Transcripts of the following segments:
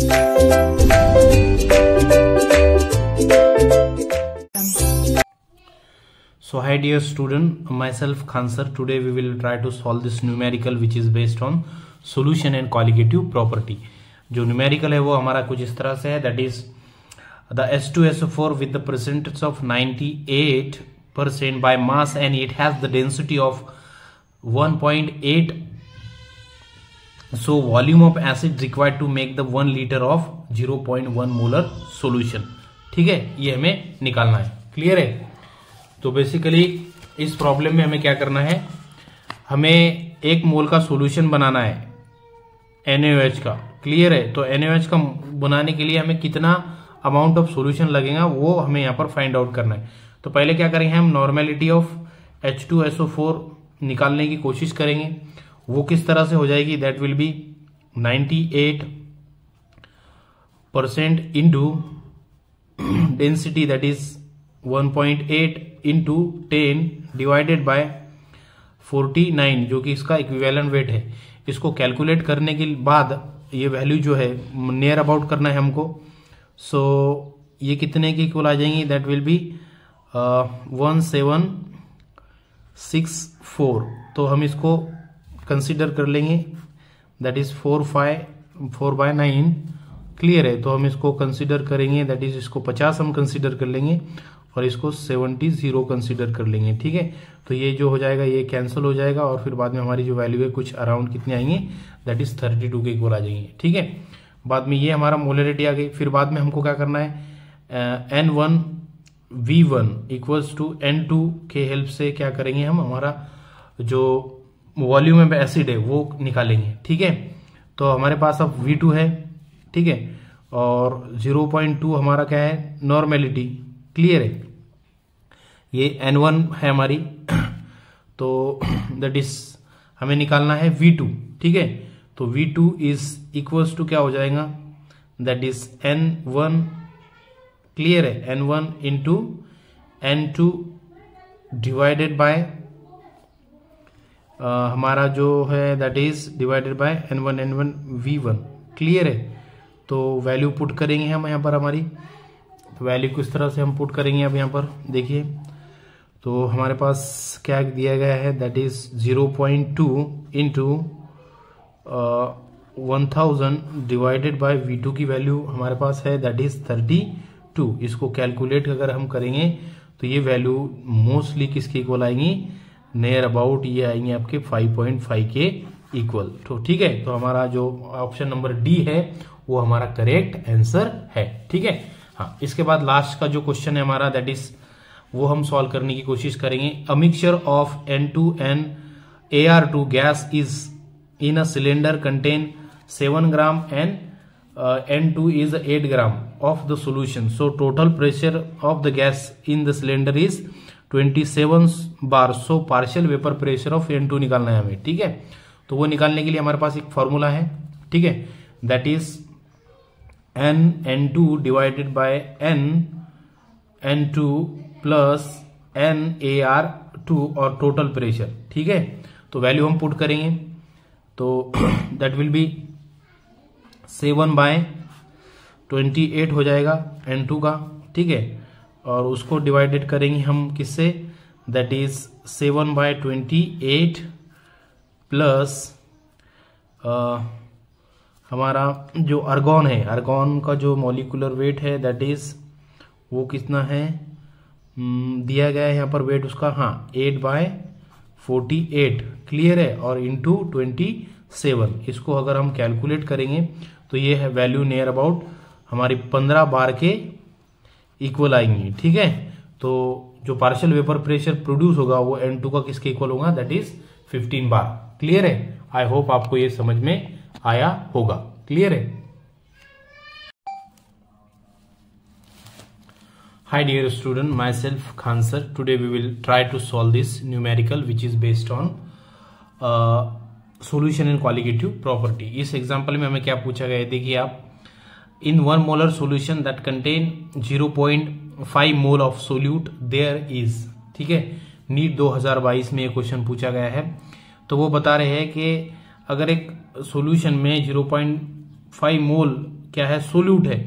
So hi dear student, myself Khan sir. Today we will try to solve this numerical which is based on solution and colligative property. जो numerical है वो हमारा कुछ इस तरह से है, that is the H2SO4 with the percentage of 98% by mass and it has the density of 1.8. So volume of acid required to make the 1 liter of 0.1 molar solution. ठीक है, ये हमें निकालना है. क्लियर है? तो बेसिकली इस प्रॉब्लम में हमें क्या करना है, हमें 1 मोल का सॉल्यूशन बनाना है NaOH का. क्लियर है? तो NaOH का बनाने के लिए हमें कितना अमाउंट ऑफ सॉल्यूशन लगेगा वो हमें यहाँ पर फाइंड आउट करना है. तो पहले क्या करेंगे, हम नॉर्मेलिटी ऑफ H2SO4 निकालने की कोशिश करेंगे. वो किस तरह से हो जाएगी, that will be 98% into density that is 1.8 into 10 divided by 49 जो कि इसका इक्विवेलेंट वेट है. इसको कैलकुलेट करने के बाद ये वैल्यू जो है नियर अबाउट करना है हमको. सो ये कितने की इक्वल आ जाएंगी, दैट विल बी 1764. तो हम इसको कंसीडर कर लेंगे, दैट इज 4/9. क्लियर है? तो हम इसको कंसीडर करेंगे, दैट इज इसको 50 हम कंसीडर कर लेंगे और इसको 70 कंसीडर कर लेंगे. ठीक है? तो ये जो हो जाएगा ये कैंसिल हो जाएगा और फिर बाद में हमारी जो वैल्यू है कुछ अराउंड कितनी आएंगी, दैट इज 32 के इक्वल आ जाएंगे. ठीक है? बाद में ये हमारा मोलरिटी आ गई. फिर बाद में हमको क्या करना है, N1V1 इक्वल्स टू N2 के हेल्प से क्या करेंगे, हम हमारा जो वॉल्यूम ऑफ एसिड है वो निकालेंगे. ठीक है? तो हमारे पास अब V2 है. ठीक है? और 0.2 हमारा क्या है, नॉर्मेलिटी. क्लियर है? ये N1 है हमारी. तो दैट इज हमें निकालना है V2. ठीक है? तो V2 इज इक्वल्स टू क्या हो जाएगा, दैट इज N1. क्लियर है? N1 into N2 divided by हमारा जो है that is divided by N1 V1. Clear है? तो वैल्यू पुट करेंगे हम यहाँ पर हमारी. तो वैल्यू किस तरह से हम पुट करेंगे, अब यहाँ पर देखिए. तो हमारे पास क्या दिया गया है, that is 0.2 into 1000 divided by V2 की वैल्यू हमारे पास है दैट इज 32. इसको कैलकुलेट अगर हम करेंगे तो ये वैल्यू मोस्टली किसके इक्वल आएंगी, नियर अबाउट ये आएंगे आपके 5.5 के इक्वल. तो ठीक है? तो हमारा जो ऑप्शन नंबर डी है वो हमारा करेक्ट आंसर है. ठीक है? हाँ, इसके बाद लास्ट का जो क्वेश्चन है हमारा, दैट इज वो हम सॉल्व करने की कोशिश करेंगे. A mixture of N2 AR2 gas is in a cylinder contain 7 gram and N2 is 8 gram of the solution. So total pressure of the gas in the cylinder is 27 bar. So partial vapor pressure of N2 निकालना है हमें. ठीक है? तो वो निकालने के लिए हमारे पास एक फॉर्मूला है. ठीक है? That is N2 divided by N2 plus NAR2 और टोटल प्रेशर. ठीक है? तो वैल्यू हम पुट करेंगे. तो दैट विल बी 7/28 हो जाएगा N2 का. ठीक है? और उसको डिवाइडेड करेंगे हम किससे, दैट इज 7/28 प्लस हमारा जो आर्गॉन है, आर्गॉन का जो मॉलिक्यूलर वेट है दैट इज वो कितना है, दिया गया है यहाँ पर वेट उसका, हाँ 8/48. क्लियर है? और इंटू 27. इसको अगर हम कैलकुलेट करेंगे तो ये है वैल्यू नियर अबाउट हमारी 15 बार के इक्वल आएंगी. ठीक है? तो जो पार्शियल वेपर प्रेशर प्रोड्यूस होगा वो N2 का किसके इक्वल होगा, दैट इज 15 बार. क्लियर है? आई होप आपको ये समझ में आया होगा. क्लियर है? Hi dear student, myself Khan sir. Today we will try to solve this numerical which is based on solution and qualitative property. इस एग्जांपल में हमें क्या पूछा गया है, देखिए आप. In 1 molar solution that contain 0.5 mole of solute there is. ठीक है? नीट 2022 में ये क्वेश्चन पूछा गया है. तो वो बता रहे हैं कि अगर एक सॉल्यूशन में 0.5 मोल क्या है, सोल्यूट है,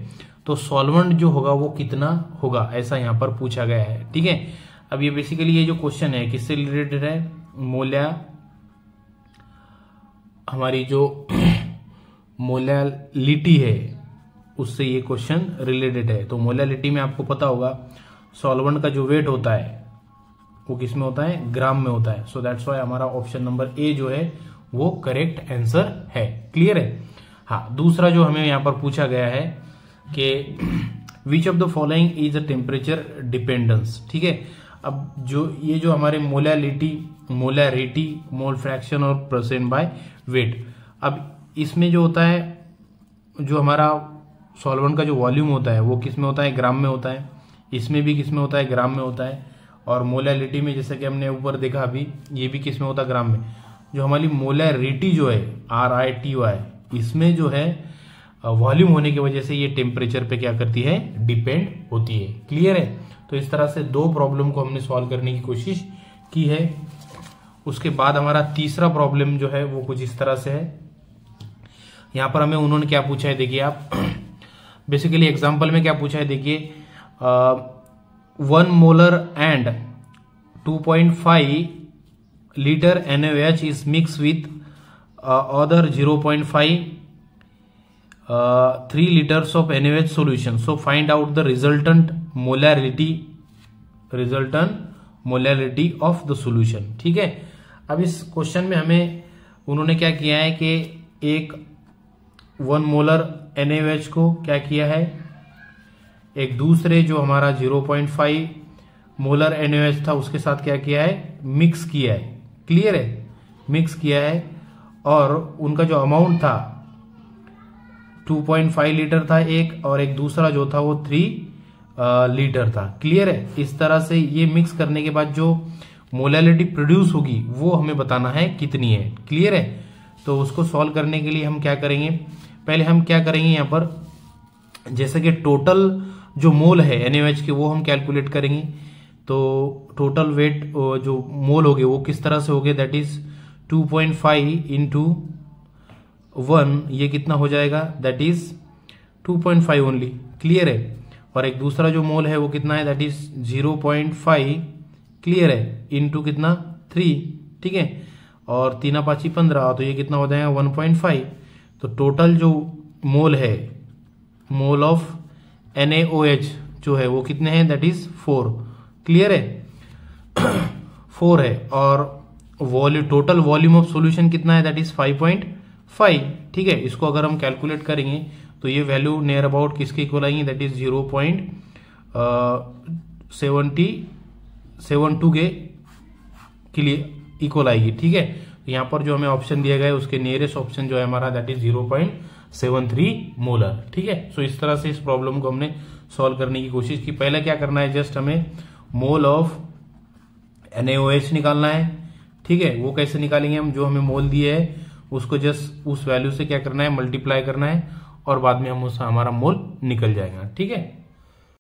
तो सॉल्वेंट जो होगा वो कितना होगा, ऐसा यहाँ पर पूछा गया है। ठीक है, अब ये बेसिकली ये जो क्वेश्चन है किससे रिलेटेड है, हमारी जो मोलैलिटी है उससे ये क्वेश्चन रिलेटेड है। तो मोलैलिटी में आपको पता होगा सॉल्वेंट का जो वेट होता है वो किस में होता है, ग्राम में होता है। सो दैट्स व्हाई हमारा ऑप्शन नंबर ए जो है वो करेक्ट आंसर है। क्लियर है। हाँ, दूसरा जो हमें यहाँ पर पूछा गया है कि which of the following is a temperature dependence. ठीक है, अब ये जो हमारे मोलैरिटी, मोल फ्रैक्शन और परसेंट बाय वेट, अब इसमें जो होता है, जो हमारा सॉल्वेंट का जो वॉल्यूम होता है वो किस में होता है, ग्राम में होता है। इसमें भी किस में होता है, ग्राम में होता है। और मोलैरिटी में जैसे कि हमने ऊपर देखा अभी, ये भी किस में होता है, ग्राम में। जो हमारी मोलैरिटी जो है RITY, इसमें जो है वॉल्यूम होने की वजह से ये टेम्परेचर पे क्या करती है, डिपेंड होती है। क्लियर है। तो इस तरह से दो प्रॉब्लम को हमने सॉल्व करने की कोशिश की है। उसके बाद हमारा तीसरा प्रॉब्लम जो है वो कुछ इस तरह से है। यहां पर हमें उन्होंने क्या पूछा है, देखिए आप बेसिकली एग्जांपल में क्या पूछा है, देखिए 1 molar and 2.5 litre NaOH is mixed with other 0.5 3 liters of NaOH solution. So find out the resultant molarity of the solution. ठीक है, अब इस क्वेश्चन में हमें उन्होंने क्या किया है कि एक 1 मोलर NaOH को क्या किया है, एक दूसरे जो हमारा 0.5 मोलर NaOH था उसके साथ क्या किया है, मिक्स किया है। क्लियर है, मिक्स किया है। और उनका जो अमाउंट था 2.5 लीटर था एक, और एक दूसरा जो था वो 3 लीटर था। क्लियर है। इस तरह से ये मिक्स करने के बाद जो मोलैलिटी प्रोड्यूस होगी वो हमें बताना है कितनी है। क्लियर है। तो उसको सॉल्व करने के लिए हम क्या करेंगे, पहले हम क्या करेंगे यहाँ पर, जैसे कि टोटल जो मोल है NaOH के वो हम कैलकुलेट करेंगे। तो टोटल वेट जो मोल होगे वो किस तरह से होगे, दैट इज 2.5 इंटू 1, ये कितना हो जाएगा, दैट इज 2.5 ओनली। क्लियर है। और एक दूसरा जो मोल है वो कितना है, दैट इज 0.5। क्लियर है, इंटू कितना 3। ठीक है, और 3 5 15, तो ये कितना हो जाएगा 1.5। तो टोटल जो मोल है, मोल ऑफ NaOH जो है वो कितने हैं, दैट इज 4। क्लियर है, 4 है। और टोटल वॉल्यूम ऑफ सॉल्यूशन कितना है, दैट इज 5.5। ठीक है, इसको अगर हम कैलकुलेट करेंगे तो ये वैल्यू नियर अबाउट किसके इक्वल आएंगी, दैट इज 0.72 के लिए इक्वल आएगी। ठीक है, तो यहाँ पर जो हमें ऑप्शन दिया गया है उसके नियरेस्ट ऑप्शन जो है हमारा, दैट इज 0.73 मोलर। ठीक है। सो इस तरह से इस प्रॉब्लम को हमने सॉल्व करने की कोशिश की। पहले क्या करना है, जस्ट हमें मोल ऑफ NaOH निकालना है। ठीक है, वो कैसे निकालेंगे हम, जो हमें मोल दिए है उसको जस्ट उस वैल्यू से क्या करना है, मल्टीप्लाई करना है, और बाद में हम हमारा मोल निकल जाएगा। ठीक है।